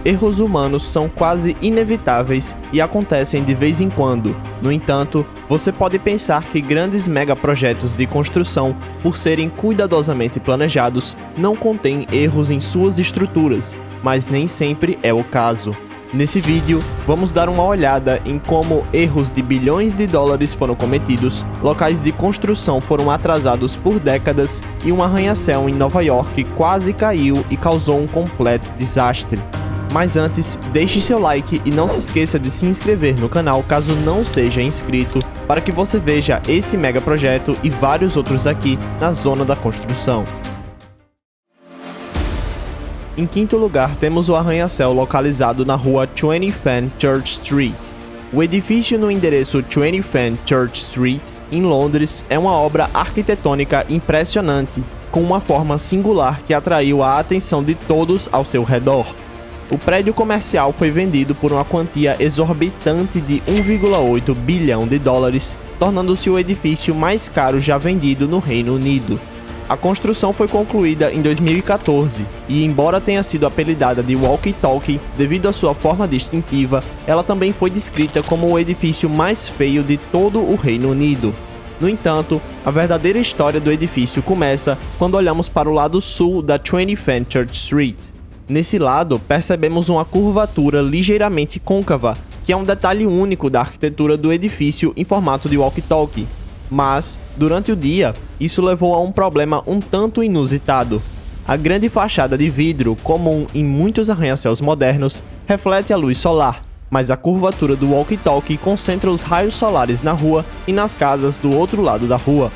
erros humanos são quase inevitáveis e acontecem de vez em quando. No entanto, você pode pensar que grandes megaprojetos de construção, por serem cuidadosamente planejados, não contêm erros em suas estruturas, mas nem sempre é o caso. Nesse vídeo, vamos dar uma olhada em como erros de bilhões de dólares foram cometidos, locais de construção foram atrasados por décadas e um arranha-céu em Nova York quase caiu e causou um completo desastre. Mas antes, deixe seu like e não se esqueça de se inscrever no canal caso não seja inscrito, para que você veja esse mega projeto e vários outros aqui na zona da construção. Em quinto lugar, temos o arranha-céu localizado na rua 20 Fen Church Street. O edifício no endereço 20 Fen Church Street, em Londres, é uma obra arquitetônica impressionante, com uma forma singular que atraiu a atenção de todos ao seu redor. O prédio comercial foi vendido por uma quantia exorbitante de 1,8 bilhão de dólares, tornando-se o edifício mais caro já vendido no Reino Unido. A construção foi concluída em 2014 e, embora tenha sido apelidada de Walkie Talkie devido à sua forma distintiva, ela também foi descrita como o edifício mais feio de todo o Reino Unido. No entanto, a verdadeira história do edifício começa quando olhamos para o lado sul da 20 Fen Church Street. Nesse lado, percebemos uma curvatura ligeiramente côncava, que é um detalhe único da arquitetura do edifício em formato de walkie-talkie. Mas, durante o dia, isso levou a um problema um tanto inusitado. A grande fachada de vidro, comum em muitos arranha-céus modernos, reflete a luz solar, mas a curvatura do walkie-talkie concentra os raios solares na rua e nas casas do outro lado da rua.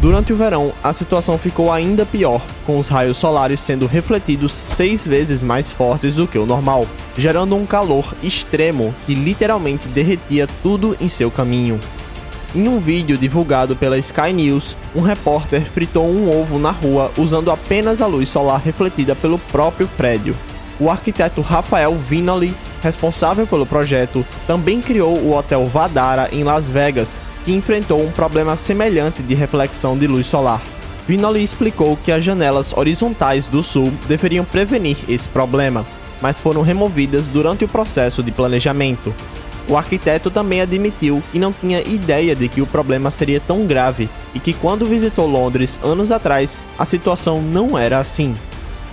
Durante o verão, a situação ficou ainda pior, com os raios solares sendo refletidos 6 vezes mais fortes do que o normal, gerando um calor extremo que literalmente derretia tudo em seu caminho. Em um vídeo divulgado pela Sky News, um repórter fritou um ovo na rua usando apenas a luz solar refletida pelo próprio prédio. O arquiteto Rafael Viñoly, responsável pelo projeto, também criou o Hotel Vdara em Las Vegas, que enfrentou um problema semelhante de reflexão de luz solar. Viñoly explicou que as janelas horizontais do sul deveriam prevenir esse problema, mas foram removidas durante o processo de planejamento. O arquiteto também admitiu que não tinha ideia de que o problema seria tão grave e que quando visitou Londres anos atrás, a situação não era assim.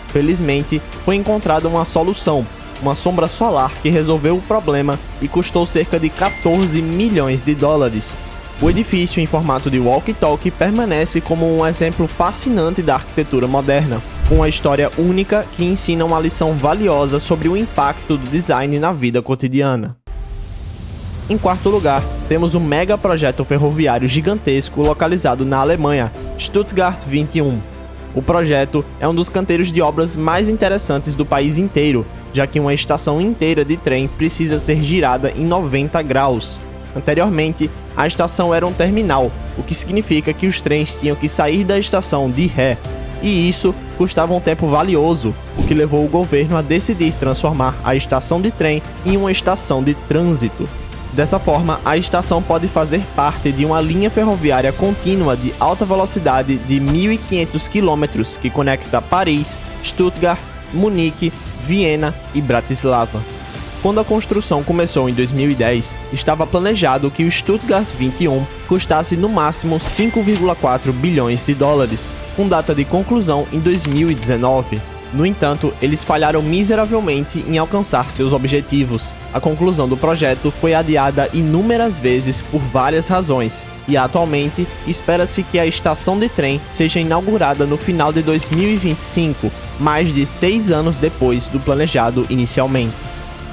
Felizmente, foi encontrada uma solução, uma sombra solar que resolveu o problema e custou cerca de 14 milhões de dólares. O edifício em formato de walkie-talkie permanece como um exemplo fascinante da arquitetura moderna, com uma história única que ensina uma lição valiosa sobre o impacto do design na vida cotidiana. Em quarto lugar, temos um mega projeto ferroviário gigantesco localizado na Alemanha, Stuttgart 21. O projeto é um dos canteiros de obras mais interessantes do país inteiro, já que uma estação inteira de trem precisa ser girada em 90 graus. Anteriormente, a estação era um terminal, o que significa que os trens tinham que sair da estação de ré, e isso custava um tempo valioso, o que levou o governo a decidir transformar a estação de trem em uma estação de trânsito. Dessa forma, a estação pode fazer parte de uma linha ferroviária contínua de alta velocidade de 1.500 km que conecta Paris, Stuttgart, Munique, Viena e Bratislava. Quando a construção começou em 2010, estava planejado que o Stuttgart 21 custasse no máximo 5,4 bilhões de dólares, com data de conclusão em 2019. No entanto, eles falharam miseravelmente em alcançar seus objetivos. A conclusão do projeto foi adiada inúmeras vezes por várias razões, e atualmente espera-se que a estação de trem seja inaugurada no final de 2025, mais de 6 anos depois do planejado inicialmente.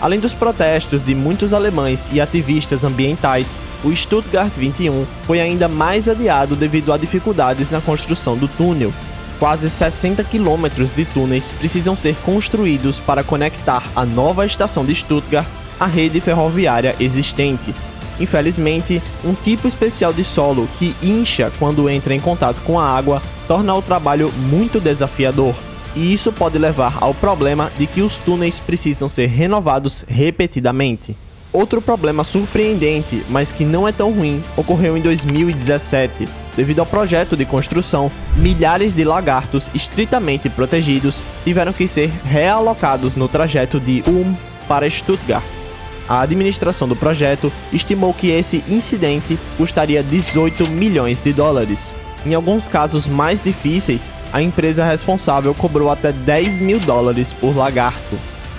Além dos protestos de muitos alemães e ativistas ambientais, o Stuttgart 21 foi ainda mais adiado devido a dificuldades na construção do túnel. Quase 60 quilômetros de túneis precisam ser construídos para conectar a nova estação de Stuttgart à rede ferroviária existente. Infelizmente, um tipo especial de solo que incha quando entra em contato com a água torna o trabalho muito desafiador, e isso pode levar ao problema de que os túneis precisam ser renovados repetidamente. Outro problema surpreendente, mas que não é tão ruim, ocorreu em 2017. Devido ao projeto de construção, milhares de lagartos estritamente protegidos tiveram que ser realocados no trajeto de Ulm para Stuttgart. A administração do projeto estimou que esse incidente custaria 18 milhões de dólares. Em alguns casos mais difíceis, a empresa responsável cobrou até 10 mil dólares por lagarto.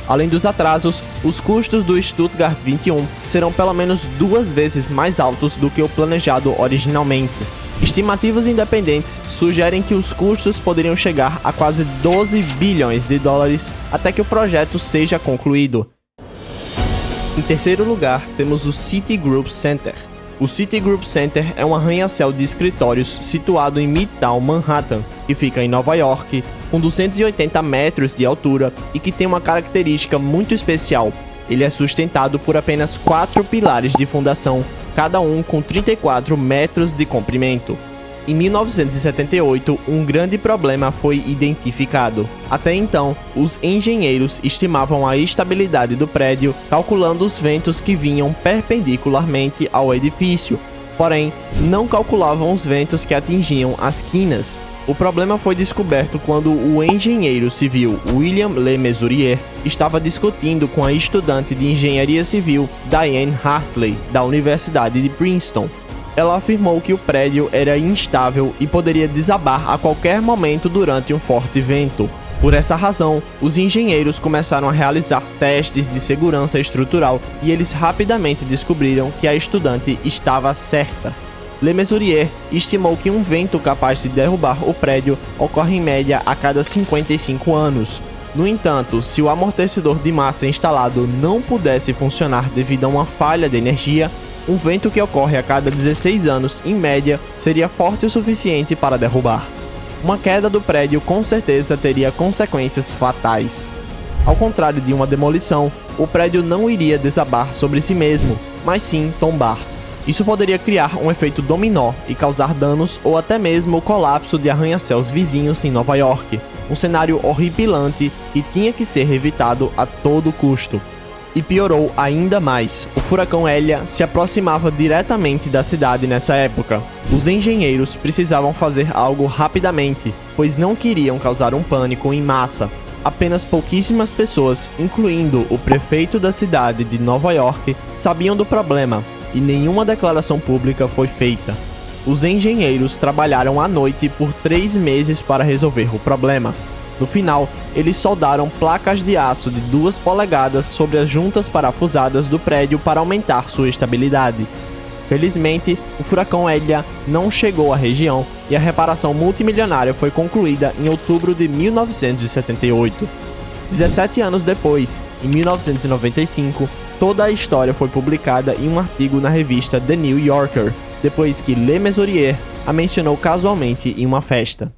Além dos atrasos, os custos do Stuttgart 21 serão pelo menos 2 vezes mais altos do que o planejado originalmente. Estimativas independentes sugerem que os custos poderiam chegar a quase 12 bilhões de dólares até que o projeto seja concluído. Em terceiro lugar, temos o Citigroup Center. O Citigroup Center é um arranha-céu de escritórios situado em Midtown Manhattan, que fica em Nova York, com 280 metros de altura e que tem uma característica muito especial. Ele é sustentado por apenas 4 pilares de fundação, cada um com 34 metros de comprimento. Em 1978, um grande problema foi identificado. Até então, os engenheiros estimavam a estabilidade do prédio calculando os ventos que vinham perpendicularmente ao edifício, porém, não calculavam os ventos que atingiam as quinas. O problema foi descoberto quando o engenheiro civil William Le Mesurier estava discutindo com a estudante de engenharia civil Diane Hartley, da Universidade de Princeton. Ela afirmou que o prédio era instável e poderia desabar a qualquer momento durante um forte vento. Por essa razão, os engenheiros começaram a realizar testes de segurança estrutural e eles rapidamente descobriram que a estudante estava certa. Le Mesurier estimou que um vento capaz de derrubar o prédio ocorre em média a cada 55 anos. No entanto, se o amortecedor de massa instalado não pudesse funcionar devido a uma falha de energia, um vento que ocorre a cada 16 anos, em média, seria forte o suficiente para derrubar. Uma queda do prédio com certeza teria consequências fatais. Ao contrário de uma demolição, o prédio não iria desabar sobre si mesmo, mas sim tombar. Isso poderia criar um efeito dominó e causar danos ou até mesmo o colapso de arranha-céus vizinhos em Nova York, um cenário horripilante que tinha que ser evitado a todo custo. E piorou ainda mais, o furacão Elia se aproximava diretamente da cidade nessa época. Os engenheiros precisavam fazer algo rapidamente, pois não queriam causar um pânico em massa. Apenas pouquíssimas pessoas, incluindo o prefeito da cidade de Nova York, sabiam do problema, e nenhuma declaração pública foi feita. Os engenheiros trabalharam à noite por 3 meses para resolver o problema. No final, eles soldaram placas de aço de 2 polegadas sobre as juntas parafusadas do prédio para aumentar sua estabilidade. Felizmente, o furacão Elia não chegou à região e a reparação multimilionária foi concluída em outubro de 1978. 17 anos depois, em 1995, toda a história foi publicada em um artigo na revista The New Yorker, depois que Le Mesurier a mencionou casualmente em uma festa.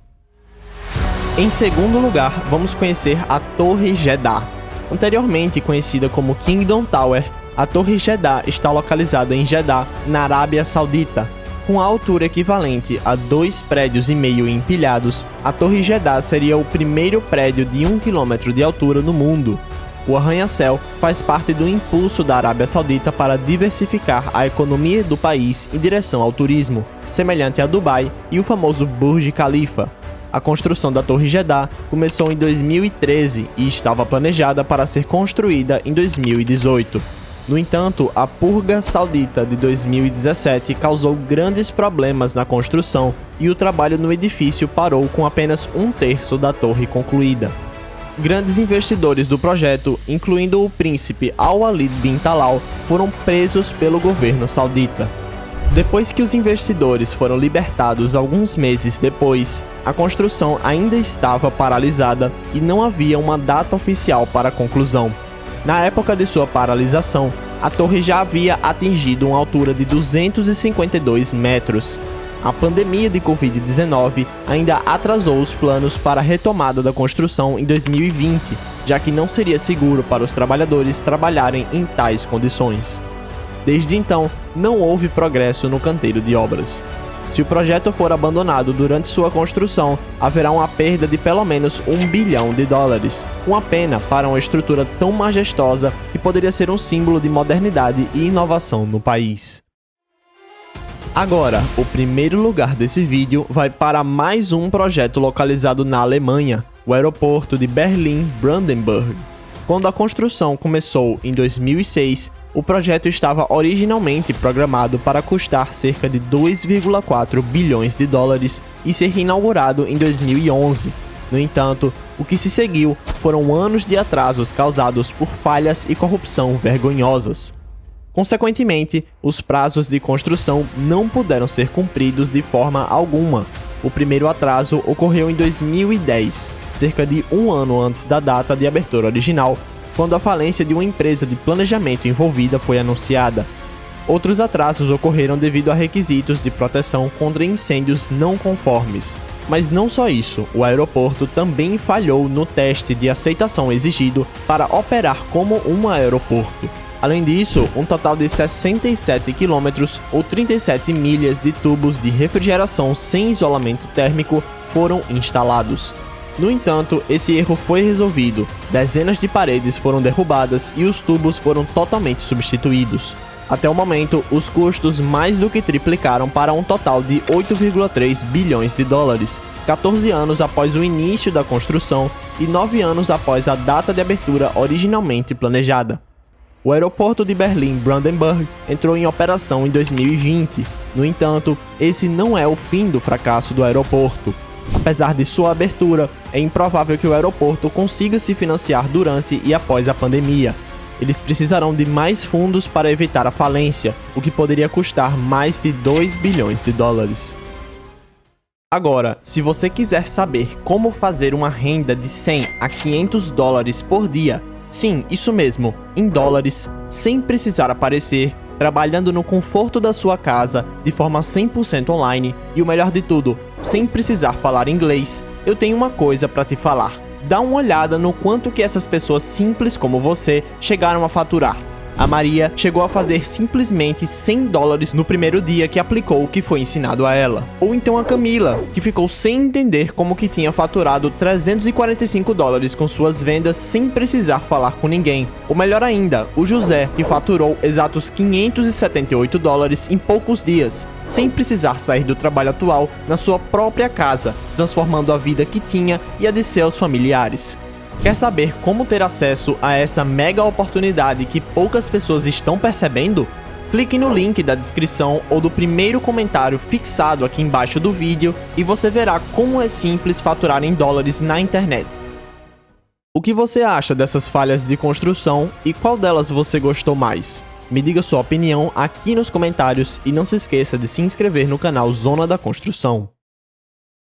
Em segundo lugar, vamos conhecer a Torre Jeddah. Anteriormente conhecida como Kingdom Tower, a Torre Jeddah está localizada em Jeddah, na Arábia Saudita. Com a altura equivalente a 2,5 prédios empilhados, a Torre Jeddah seria o primeiro prédio de 1 km de altura no mundo. O arranha-céu faz parte do impulso da Arábia Saudita para diversificar a economia do país em direção ao turismo, semelhante a Dubai e o famoso Burj Khalifa. A construção da Torre Jeddah começou em 2013 e estava planejada para ser construída em 2018. No entanto, a purga saudita de 2017 causou grandes problemas na construção e o trabalho no edifício parou com apenas 1/3 da torre concluída. Grandes investidores do projeto, incluindo o príncipe Al-Walid bin Talal, foram presos pelo governo saudita. Depois que os investidores foram libertados alguns meses depois, a construção ainda estava paralisada e não havia uma data oficial para a conclusão. Na época de sua paralisação, a torre já havia atingido uma altura de 252 metros. A pandemia de Covid-19 ainda atrasou os planos para a retomada da construção em 2020, já que não seria seguro para os trabalhadores trabalharem em tais condições. Desde então, não houve progresso no canteiro de obras. Se o projeto for abandonado durante sua construção, haverá uma perda de pelo menos $1 bilhão. Uma pena para uma estrutura tão majestosa que poderia ser um símbolo de modernidade e inovação no país. Agora, o primeiro lugar desse vídeo vai para mais um projeto localizado na Alemanha, o aeroporto de Berlim-Brandenburg. Quando a construção começou em 2006, o projeto estava originalmente programado para custar cerca de 2,4 bilhões de dólares e ser inaugurado em 2011. No entanto, o que se seguiu foram anos de atrasos causados por falhas e corrupção vergonhosas. Consequentemente, os prazos de construção não puderam ser cumpridos de forma alguma. O primeiro atraso ocorreu em 2010, cerca de um ano antes da data de abertura original, quando a falência de uma empresa de planejamento envolvida foi anunciada. Outros atrasos ocorreram devido a requisitos de proteção contra incêndios não conformes. Mas não só isso, o aeroporto também falhou no teste de aceitação exigido para operar como um aeroporto. Além disso, um total de 67 quilômetros ou 37 milhas de tubos de refrigeração sem isolamento térmico foram instalados. No entanto, esse erro foi resolvido, dezenas de paredes foram derrubadas e os tubos foram totalmente substituídos. Até o momento, os custos mais do que triplicaram para um total de 8,3 bilhões de dólares, 14 anos após o início da construção e 9 anos após a data de abertura originalmente planejada. O aeroporto de Berlim-Brandenburg entrou em operação em 2020. No entanto, esse não é o fim do fracasso do aeroporto. Apesar de sua abertura, é improvável que o aeroporto consiga se financiar durante e após a pandemia. Eles precisarão de mais fundos para evitar a falência, o que poderia custar mais de 2 bilhões de dólares. Agora, se você quiser saber como fazer uma renda de 100 a 500 dólares por dia, sim, isso mesmo, em dólares, sem precisar aparecer, trabalhando no conforto da sua casa, de forma 100% online e o melhor de tudo, sem precisar falar inglês, eu tenho uma coisa para te falar. Dá uma olhada no quanto que essas pessoas simples como você chegaram a faturar. A Maria chegou a fazer simplesmente 100 dólares no primeiro dia que aplicou o que foi ensinado a ela. Ou então a Camila, que ficou sem entender como que tinha faturado 345 dólares com suas vendas sem precisar falar com ninguém. Ou melhor ainda, o José, que faturou exatos 578 dólares em poucos dias, sem precisar sair do trabalho atual na sua própria casa, transformando a vida que tinha e a de seus familiares. Quer saber como ter acesso a essa mega oportunidade que poucas pessoas estão percebendo? Clique no link da descrição ou do primeiro comentário fixado aqui embaixo do vídeo e você verá como é simples faturar em dólares na internet. O que você acha dessas falhas de construção e qual delas você gostou mais? Me diga sua opinião aqui nos comentários e não se esqueça de se inscrever no canal Zona da Construção.